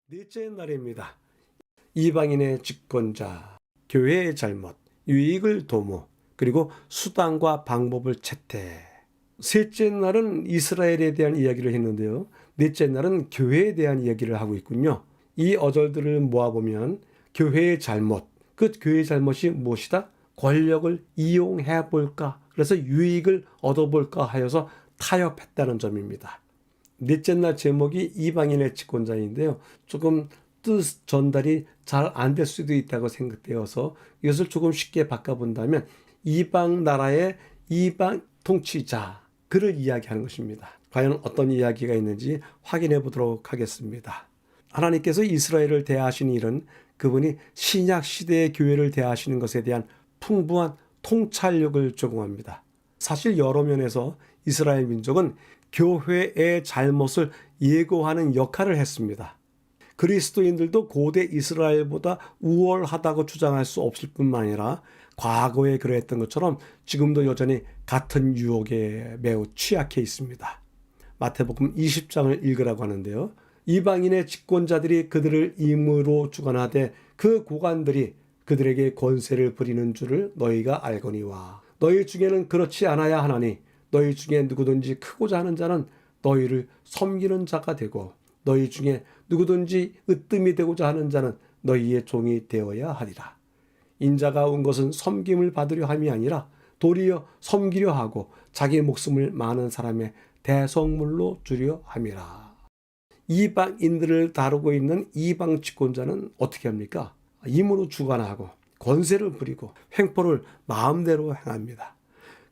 넷째 날입니다. 이방인의 집권자, 교회의 잘못, 유익을 도모, 그리고 수단과 방법을 채택. 셋째 날은 이스라엘에 대한 이야기를 했는데요. 넷째 날은 교회에 대한 이야기를 하고 있군요. 이 어절들을 모아보면 교회의 잘못, 그 교회의 잘못이 무엇이다? 권력을 이용해 볼까? 그래서 유익을 얻어볼까 하여서 타협했다는 점입니다. 넷째 날 제목이 이방인의 집권자인데요. 조금 뜻 전달이 잘 안 될 수도 있다고 생각되어서 이것을 조금 쉽게 바꿔본다면 이방 나라의 이방 통치자, 그를 이야기하는 것입니다. 과연 어떤 이야기가 있는지 확인해 보도록 하겠습니다. 하나님께서 이스라엘을 대하시는 일은 그분이 신약 시대의 교회를 대하시는 것에 대한 풍부한 통찰력을 제공합니다. 사실 여러 면에서 이스라엘 민족은 교회의 잘못을 예고하는 역할을 했습니다. 그리스도인들도 고대 이스라엘보다 우월하다고 주장할 수 없을 뿐만 아니라 과거에 그랬던 것처럼 지금도 여전히 같은 유혹에 매우 취약해 있습니다. 마태복음 20장을 읽으라고 하는데요. 이방인의 집권자들이 그들을 임으로 주관하되 그 고관들이 그들에게 권세를 부리는 줄을 너희가 알거니와 너희 중에는 그렇지 않아야 하나니 너희 중에 누구든지 크고자 하는 자는 너희를 섬기는 자가 되고 너희 중에 누구든지 으뜸이 되고자 하는 자는 너희의 종이 되어야 하리라. 인자가 온 것은 섬김을 받으려 함이 아니라 도리어 섬기려 하고 자기 목숨을 많은 사람의 대성물로 주려 함이라. 이방인들을 다루고 있는 이방 집권자는 어떻게 합니까? 임으로 주관하고 권세를 부리고 횡포를 마음대로 행합니다.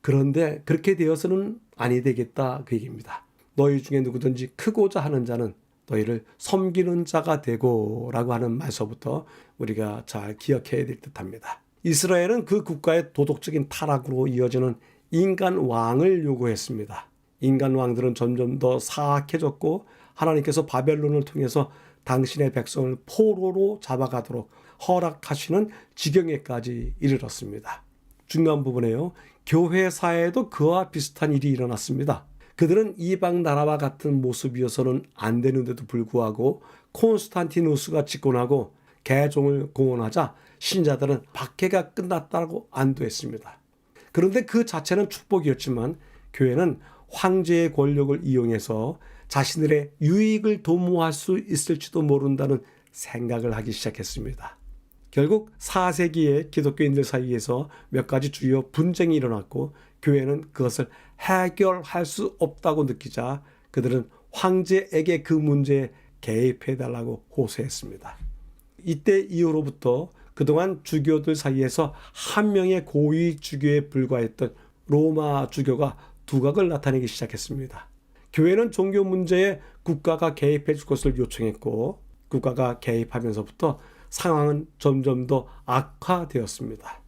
그런데 그렇게 되어서는 아니 되겠다, 그 얘기입니다. 너희 중에 누구든지 크고자 하는 자는 너희를 섬기는 자가 되고 라고 하는 말서부터 우리가 잘 기억해야 될 듯합니다. 이스라엘은 그 국가의 도덕적인 타락으로 이어지는 인간 왕을 요구했습니다. 인간 왕들은 점점 더 사악해졌고 하나님께서 바벨론을 통해서 당신의 백성을 포로로 잡아가도록 허락하시는 지경에까지 이르렀습니다. 중요한 부분에요. 교회 사회에도 그와 비슷한 일이 일어났습니다. 그들은 이방 나라와 같은 모습이어서는 안 되는데도 불구하고 콘스탄티누스가 집권하고 개종을 공언하자 신자들은 박해가 끝났다고 안도했습니다. 그런데 그 자체는 축복이었지만 교회는 황제의 권력을 이용해서 자신들의 유익을 도모할 수 있을지도 모른다는 생각을 하기 시작했습니다. 결국 4세기에 기독교인들 사이에서 몇 가지 주요 분쟁이 일어났고 교회는 그것을 해결할 수 없다고 느끼자 그들은 황제에게 그 문제에 개입해달라고 호소했습니다. 이때 이후로부터 그동안 주교들 사이에서 한 명의 고위 주교에 불과했던 로마 주교가 두각을 나타내기 시작했습니다. 교회는 종교 문제에 국가가 개입해 줄 것을 요청했고 국가가 개입하면서부터 상황은 점점 더 악화되었습니다.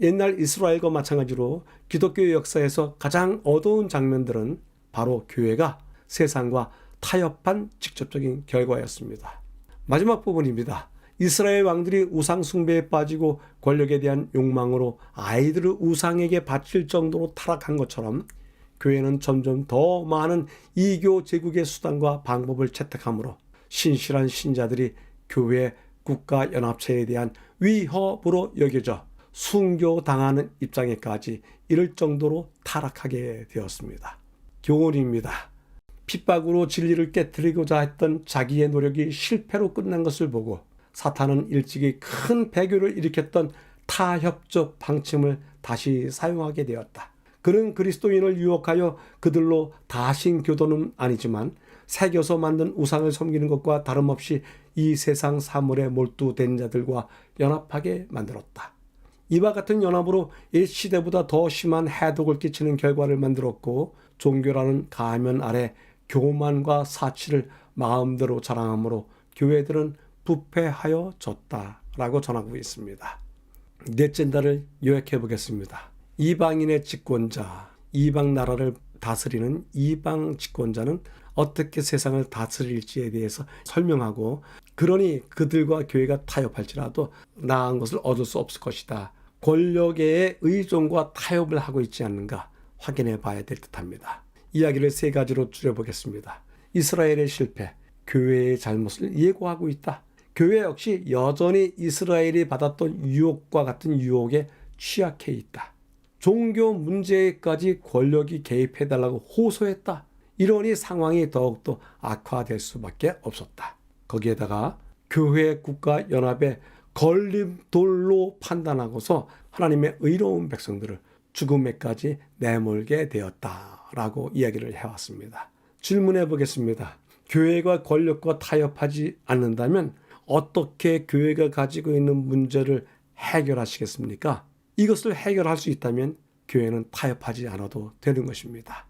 옛날 이스라엘과 마찬가지로 기독교 역사에서 가장 어두운 장면들은 바로 교회가 세상과 타협한 직접적인 결과였습니다. 마지막 부분입니다. 이스라엘 왕들이 우상 숭배에 빠지고 권력에 대한 욕망으로 아이들을 우상에게 바칠 정도로 타락한 것처럼 교회는 점점 더 많은 이교 제국의 수단과 방법을 채택하므로 신실한 신자들이 교회 국가 연합체에 대한 위협으로 여겨져 순교당하는 입장에까지 이를 정도로 타락하게 되었습니다. 교훈입니다. 핍박으로 진리를 깨뜨리고자 했던 자기의 노력이 실패로 끝난 것을 보고 사탄은 일찍이 큰 배교를 일으켰던 타협적 방침을 다시 사용하게 되었다. 그는 그리스도인을 유혹하여 그들로 다신교도는 아니지만 새겨서 만든 우상을 섬기는 것과 다름없이 이 세상 사물에 몰두된 자들과 연합하게 만들었다. 이와 같은 연합으로 옛 시대보다 더 심한 해독을 끼치는 결과를 만들었고 종교라는 가면 아래 교만과 사치를 마음대로 자랑하므로 교회들은 부패하여 졌다라고 전하고 있습니다. 넷째 날을 요약해 보겠습니다. 이방인의 집권자, 이방 나라를 다스리는 이방 집권자는 어떻게 세상을 다스릴지에 대해서 설명하고 그러니 그들과 교회가 타협할지라도 나은 것을 얻을 수 없을 것이다. 권력의 의존과 타협을 하고 있지 않는가 확인해 봐야 될 듯합니다. 이야기를 세 가지로 줄여보겠습니다. 이스라엘의 실패, 교회의 잘못을 예고하고 있다. 교회 역시 여전히 이스라엘이 받았던 유혹과 같은 유혹에 취약해 있다. 종교 문제까지 권력이 개입해달라고 호소했다. 이러니 상황이 더욱더 악화될 수밖에 없었다. 거기에다가 교회 국가 연합의 걸림돌로 판단하고서 하나님의 의로운 백성들을 죽음에까지 내몰게 되었다라고 이야기를 해왔습니다. 질문해 보겠습니다. 교회가 권력과 타협하지 않는다면 어떻게 교회가 가지고 있는 문제를 해결하시겠습니까? 이것을 해결할 수 있다면 교회는 타협하지 않아도 되는 것입니다.